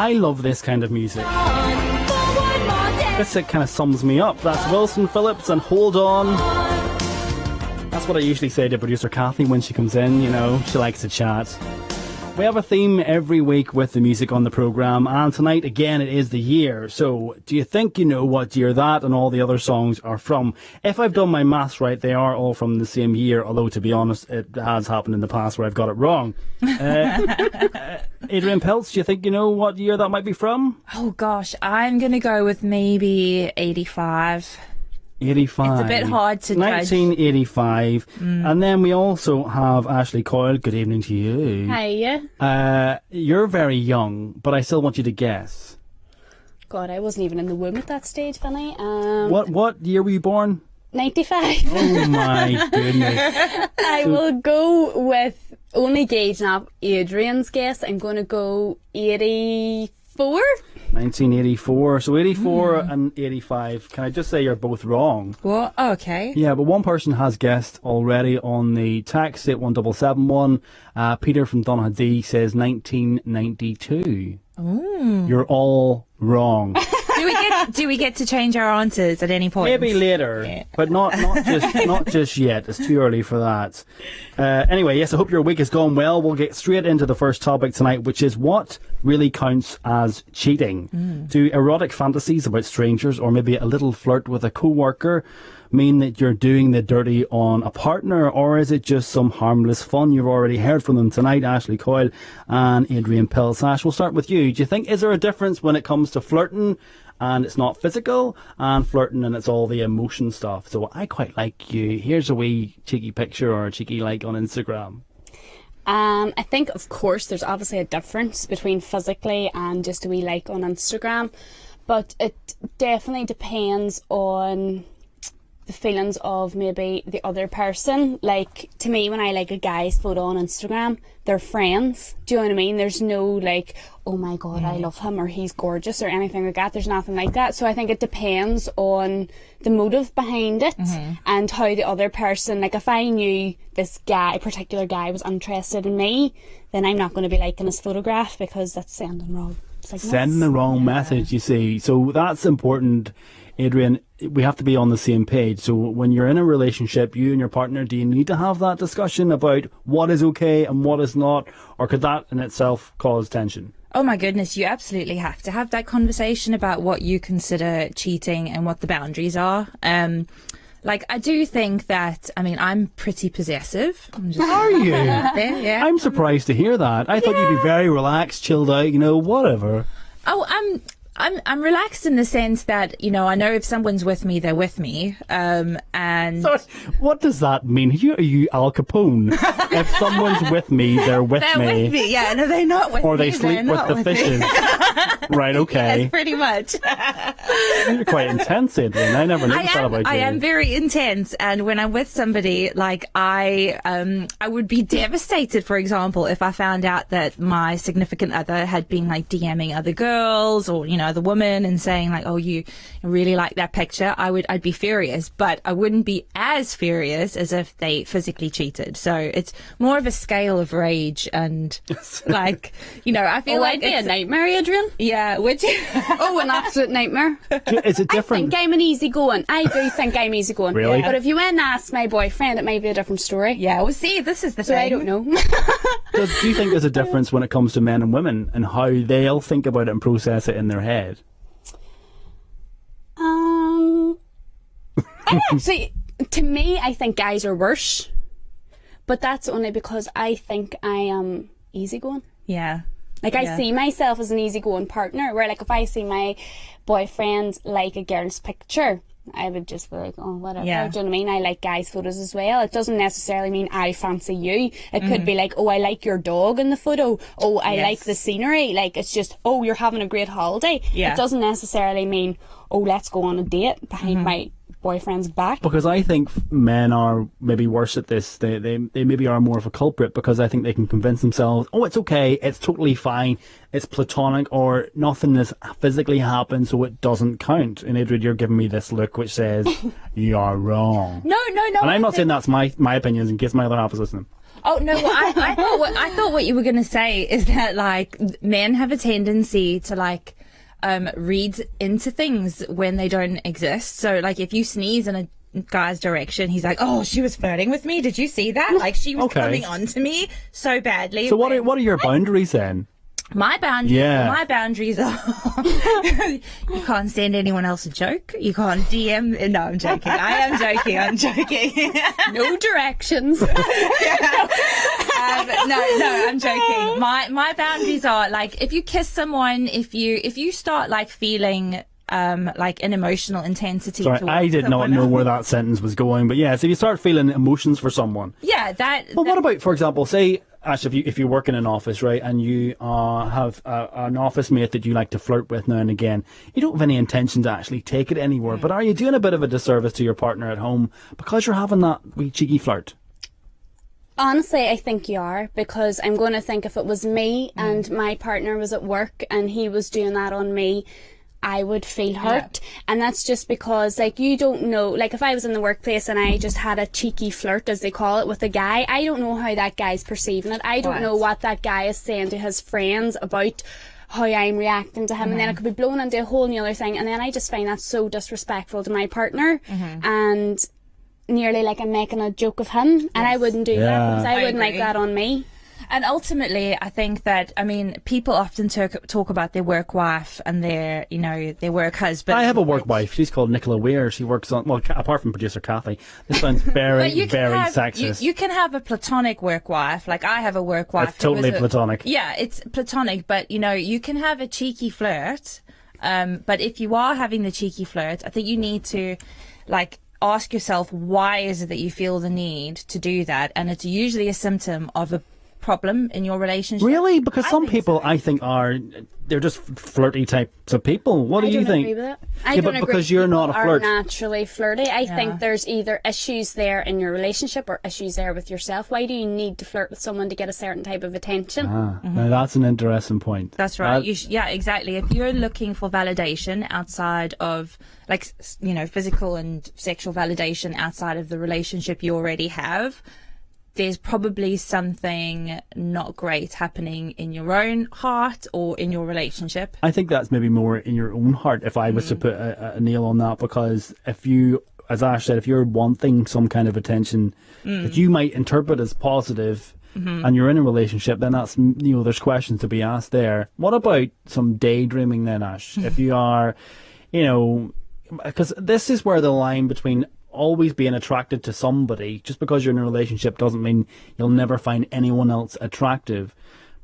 I love this kind of music. This kind of sums me up. That's Wilson Phillips and Hold On. That's what I usually say to producer Kathy when she comes in, you know, she likes to chat. We have a theme every week with the music on the programme, and tonight again it is the year. So do you think you know what year that and all the other songs are from? If I've done my maths right, they are all from the same year, although to be honest it has happened in the past where I've got it wrong. Adrian Peltz, do you think you know what year that might be from? Oh gosh, I'm going to go with maybe 85. 85. It's a bit hard to judge. 1985. And then we also have Ashley Coyle. Good evening to you. Hiya. You're very young, but I still want you to guess. God, I wasn't even in the womb at that stage, Vinny. What year were you born? 95. Oh my goodness. I will go with, only gauging up Adrian's guess, I'm going to go 84. 1984. So 84 and 85. Can I just say you're both wrong? What? Oh, okay. Yeah, but one person has guessed already on the text at 17771. Peter from Donaghadee says 1992. Ooh. You're all wrong. Do we get to change our answers at any point? Maybe later, yeah. But not just yet. It's too early for that. Anyway, yes, I hope your week has gone well. We'll get straight into the first topic tonight, which is what really counts as cheating. Do erotic fantasies about strangers or maybe a little flirt with a co-worker mean that you're doing the dirty on a partner, or is it just some harmless fun? You've already heard from them tonight, Ashley Coyle and Adrian Peltz. Ash, we'll start with you. Do you think, is there a difference when it comes to flirting and it's not physical, and flirting and it's all the emotion stuff? So I quite like you. Here's a wee cheeky picture or a cheeky like on Instagram. I think, of course, there's obviously a difference between physically and just a wee like on Instagram, but it definitely depends on the feelings of maybe the other person. Like, to me, when I like a guy's photo on Instagram, they're friends. Do you know what I mean? There's no like, oh my god, I love him, or he's gorgeous, or anything like that. There's nothing like that. So I think it depends on the motive behind it and how the other person, like if I knew this guy, a particular guy was interested in me, then I'm not going to be liking his photograph because that's sending wrong signals. Sending the wrong message, you see. So that's important, Adrian. We have to be on the same page. So when you're in a relationship, you and your partner, do you need to have that discussion about what is okay and what is not, or could that in itself cause tension? Oh my goodness, you absolutely have to have that conversation about what you consider cheating and what the boundaries are. Like, I do think that, I mean, I'm pretty possessive. Are you? Yeah. I'm surprised to hear that. I thought you'd be very relaxed, chilled out, you know, whatever. Oh, I'm relaxed in the sense that, you know, I know if someone's with me, they're with me. And Sorry, what does that mean? Are you Al Capone? If someone's with me, they're with they're me. with me. Yeah, and if they're not with me, or they sleep with the fishes. Right, okay. Yes, pretty much. You're quite intense, Adrian. I never noticed that about you. I am very intense, and when I'm with somebody, like I would be devastated, for example, if I found out that my significant other had been like DMing other girls or, you know, the woman and saying like, oh, you really like that picture. I'd be furious, but I wouldn't be as furious as if they physically cheated. So it's more of a scale of rage, and like, you know, I feel like I'd be a nightmare, Adrian. Yeah, would you? Oh, an absolute nightmare. Is it different? I think I'm an easygoing. I do think I'm easygoing. Really? But if you went and asked my boyfriend, it might be a different story. Yeah, well, see, this is the So thing. I don't know. Do you think there's a difference when it comes to men and women and how they'll think about it and process it in their head? Actually, to me, I think guys are worse. But that's only because I think I am easygoing. Yeah. Like, I see myself as an easygoing partner, where, like, if I see my boyfriend like a girl's picture, I would just be like, oh, whatever. Yeah. Do you know what I mean? I like guys' photos as well. It doesn't necessarily mean I fancy you. It could be like, oh, I like your dog in the photo. Oh, I like the scenery. Like, it's just, oh, you're having a great holiday. Yeah. It doesn't necessarily mean, oh, let's go on a date behind my boyfriend's back. Because I think men are maybe worse at this. They maybe are more of a culprit, because I think they can convince themselves, oh, it's okay, it's totally fine, it's platonic, or nothing has physically happened, so it doesn't count. And Adrian, you're giving me this look which says you're wrong. No. And I'm not saying that's my opinions, in case my other half is listening. Oh no! Well, I thought what you were going to say is that like men have a tendency to like read into things when they don't exist. So like if you sneeze in a guy's direction, he's like, "Oh, she was flirting with me. Did you see that? Like she was coming on to me so badly." So what are your boundaries then? My boundaries, Yeah. my boundaries are you can't send anyone else a joke. You can't DM. No, I'm joking. I am joking. I'm joking. No directions. No, I'm joking. My boundaries are like if you kiss someone, if you start like feeling like an emotional intensity. Sorry, I did not know where that sentence was going, but yes, if you start feeling emotions for someone. Yeah, But what about, for example, say, Ash, if you work in an office, right, and you have an office mate that you like to flirt with now and again, you don't have any intention to actually take it anywhere, but are you doing a bit of a disservice to your partner at home because you're having that wee cheeky flirt? Honestly, I think you are, because I'm going to think if it was me and my partner was at work and he was doing that on me, I would feel hurt. And that's just because, like, you don't know, like, if I was in the workplace and I just had a cheeky flirt, as they call it, with a guy, I don't know how that guy's perceiving it. I don't know what that guy is saying to his friends about how I'm reacting to him, and then it could be blown into a whole other thing, and then I just find that so disrespectful to my partner, and nearly like I'm making a joke of him, and I wouldn't do that, because I wouldn't like that on me. And ultimately, I think that, I mean, people often talk about their work wife and their, you know, their work husband. I have a work wife. She's called Nicola Weir. She works on, well, apart from producer Kathy. This sounds very, very sexist. You can have a platonic work wife. Like, I have a work wife. It's totally platonic. Yeah, it's platonic. But, you know, you can have a cheeky flirt. But if you are having the cheeky flirt, I think you need to, like, ask yourself, why is it that you feel the need to do that? And it's usually a symptom of a problem in your relationship. Really? Because some people, so. I think, they're just flirty types of people. What do you think? I don't agree with it. I but don't agree. because you're not a flirt. Are naturally flirty. I think there's either issues there in your relationship or issues there with yourself. Why do you need to flirt with someone to get a certain type of attention? Now that's an interesting point. That's right. Yeah, exactly. If you're looking for validation outside of, like, you know, physical and sexual validation outside of the relationship you already have, there's probably something not great happening in your own heart or in your relationship. I think that's maybe more in your own heart, if I was to put a nail on that, because if you, as Ash said, if you're wanting some kind of attention that you might interpret as positive, and you're in a relationship, then that's, you know, there's questions to be asked there. What about some daydreaming then, Ash? If you are, you know, because this is where the line between always being attracted to somebody, just because you're in a relationship doesn't mean you'll never find anyone else attractive.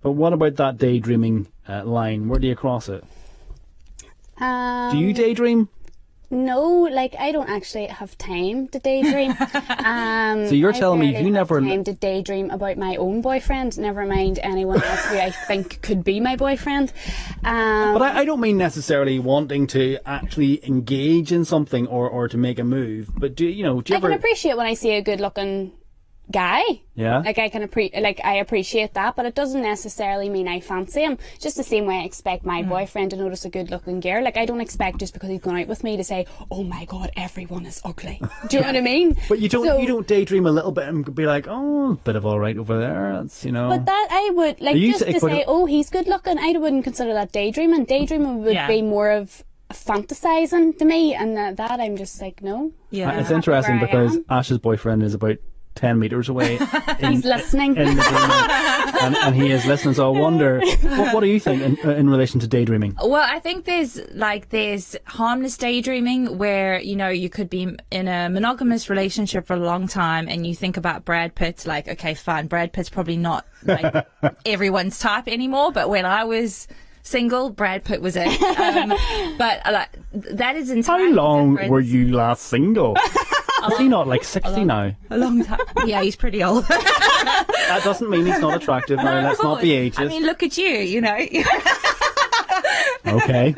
But what about that daydreaming line? Where do you cross it? Do you daydream? No, like, I don't actually have time to daydream. So you're telling me you never have time to daydream about my own boyfriend, never mind anyone else who I think could be my boyfriend. But I don't mean necessarily wanting to actually engage in something or to make a move. But do you ever? I can appreciate when I see a good-looking guy. Yeah. Like, I appreciate that, but it doesn't necessarily mean I fancy him. Just the same way I expect my boyfriend to notice a good-looking girl. Like, I don't expect just because he's gone out with me to say, "Oh my God, everyone is ugly." Do you know what I mean? But you don't daydream a little bit and be like, "Oh, a bit of all right over there." That's, you know. But that I would like just to say, "Oh, he's good-looking." I wouldn't consider that daydreaming. Daydreaming would be more of fantasizing to me, and that I'm just like, no. Yeah, it's interesting because Ash's boyfriend is about 10 metres away. He's listening. And he is listening, so I wonder, what do you think in relation to daydreaming? Well, I think there's harmless daydreaming where, you know, you could be in a monogamous relationship for a long time and you think about Brad Pitt, like, okay, fine, Brad Pitt's probably not like everyone's type anymore, but when I was single, Brad Pitt was it. But that is entirely How long different. were you last single? Is he not like 60 now? A long time. Yeah, he's pretty old. That doesn't mean he's not attractive. Now, let's not be ageist. I mean, look at you know. Okay,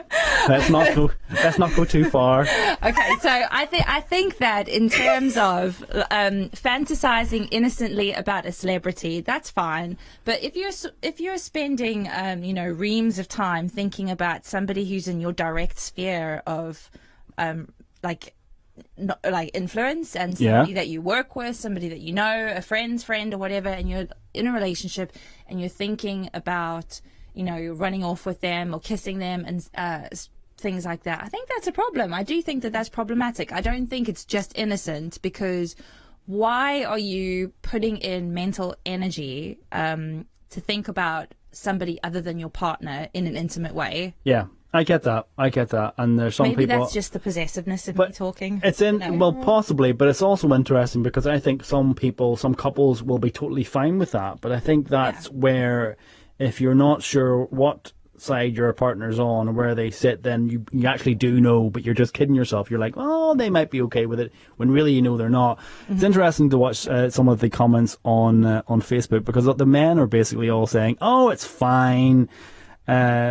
let's not go too far. Okay, so I think that in terms of fantasizing innocently about a celebrity, that's fine. But if you're spending you know, reams of time thinking about somebody who's in your direct sphere of like like influence and somebody that you work with, somebody that you know, a friend's friend or whatever, and you're in a relationship and you're thinking about, you know, running off with them or kissing them and things like that. I think that's a problem. I do think that that's problematic. I don't think it's just innocent, because why are you putting in mental energy to think about somebody other than your partner in an intimate way? Yeah. I get that. And there's some Maybe people. that's just the possessiveness of me talking. It's well, possibly, but it's also interesting because I think some couples will be totally fine with that. But I think that's where, if you're not sure what side your partner's on or where they sit, then you actually do know, but you're just kidding yourself. You're like, oh, they might be okay with it, when really you know they're not. It's interesting to watch some of the comments on Facebook, because the men are basically all saying, oh, it's fine.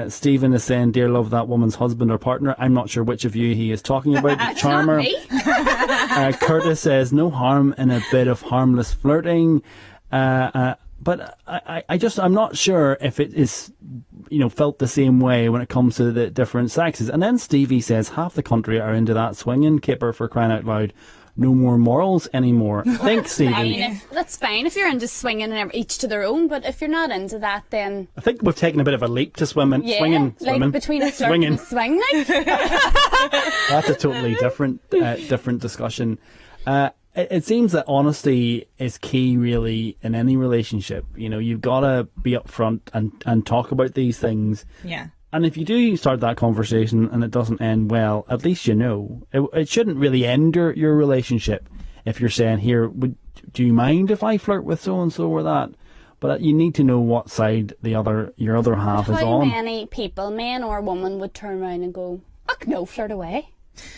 Stephen is saying, dear love, that woman's husband or partner. I'm not sure which of you he is talking about. Charmer. Curtis says, no harm in a bit of harmless flirting. But I'm not sure if it is, felt the same way when it comes to the different sexes. And then Stevie says, half the country are into that swinging, Kipper, for crying out loud. No more morals anymore. Thanks, Stevie. That's fine if you're into swinging and each to their own, but if you're not into that, then I think we've taken a bit of a leap to swinging. Like between a flirt and a swing, like. That's a totally different discussion. It seems that honesty is key, really, in any relationship. You've got to be upfront and talk about these things. Yeah. And if you do start that conversation and it doesn't end well, at least you know. It shouldn't really end your relationship if you're saying, here, do you mind if I flirt with so-and-so or that? But you need to know what side your other half is on. How many people, man or woman, would turn around and go, "Fuck no, flirt away"?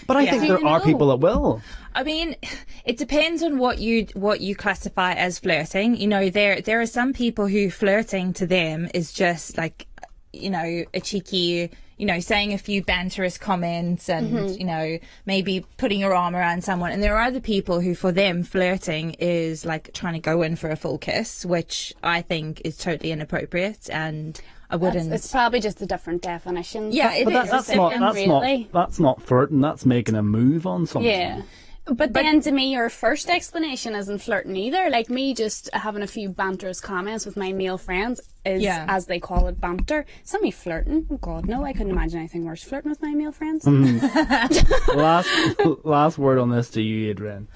But I think there are people that will. I mean, it depends on what you classify as flirting. There are some people who flirting to them is just like, a cheeky, saying a few banterous comments and, maybe putting your arm around someone. And there are other people who, for them, flirting is like trying to go in for a full kiss, which I think is totally inappropriate, and I wouldn't. It's probably just a different definition. Yeah, that's not flirting. That's making a move on something. Yeah. But then, to me, your first explanation isn't flirting either. Like me just having a few banterous comments with my male friends is, as they call it, banter. It's not me flirting. Oh, God, no. I couldn't imagine anything worse, flirting with my male friends. Last word on this to you, Adrian.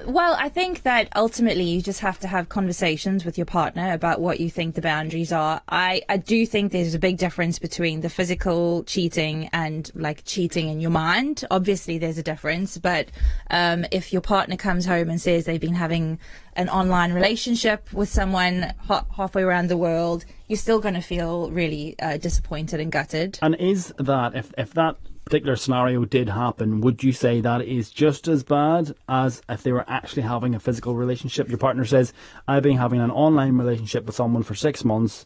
Well, I think that ultimately you just have to have conversations with your partner about what you think the boundaries are. I do think there's a big difference between the physical cheating and like cheating in your mind. Obviously there's a difference, but if your partner comes home and says they've been having an online relationship with someone halfway around the world, you're still going to feel really disappointed and gutted. And is that, if that particular scenario did happen, would you say that is just as bad as if they were actually having a physical relationship? Your partner says, I've been having an online relationship with someone for 6 months,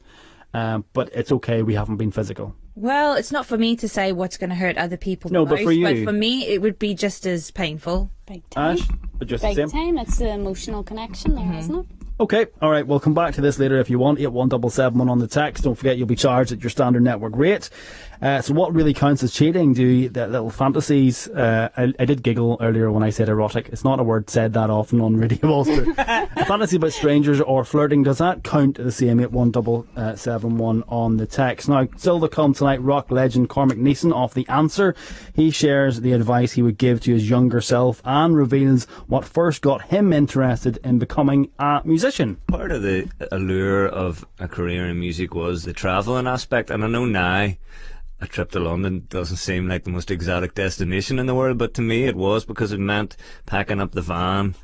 but it's okay, we haven't been physical. Well, it's not for me to say what's going to hurt other people. No, but for you. But for me, it would be just as painful. Big time. Ash, but just Big the same. time. It's the emotional connection there, isn't it? Okay, all right, we'll come back to this later if you want. 81771 on the text. Don't forget you'll be charged at your standard network rate. So what really counts as cheating? Do the little fantasies? I did giggle earlier when I said erotic. It's not a word said that often on Radio Ulster. A fantasy about strangers or flirting, does that count the same? 81771 on the text. Now, still to come tonight, rock legend Cormac Neeson off The Answer. He shares the advice he would give to his younger self and reveals what first got him interested in becoming a musician. Part of the allure of a career in music was the travelling aspect, and I know now a trip to London doesn't seem like the most exotic destination in the world, but to me it was, because it meant packing up the van,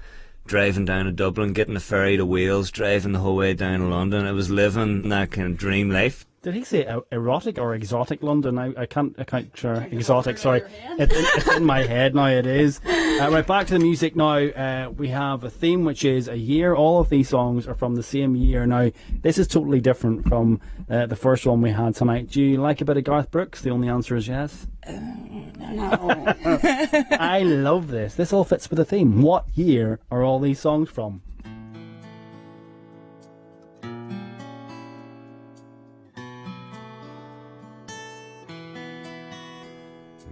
driving down to Dublin, getting a ferry to Wales, driving the whole way down to London. It was living that kind of dream life. Did he say erotic or exotic London? I can't sure. Exotic, sorry. It's in my head now, it is. Right, back to the music now. We have a theme which is a year. All of these songs are from the same year. Now, this is totally different from the first one we had tonight. Do you like a bit of Garth Brooks? The only answer is yes. No. I love this. This all fits with the theme. What year are all these songs from?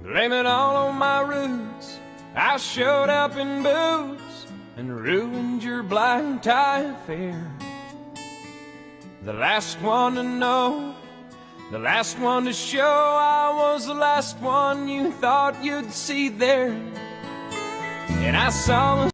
Blame it all on my roots. I I showed up in boots and ruined your blind tie affair. The last one to know, the last one to show, I was the last one you thought you'd see there. And I saw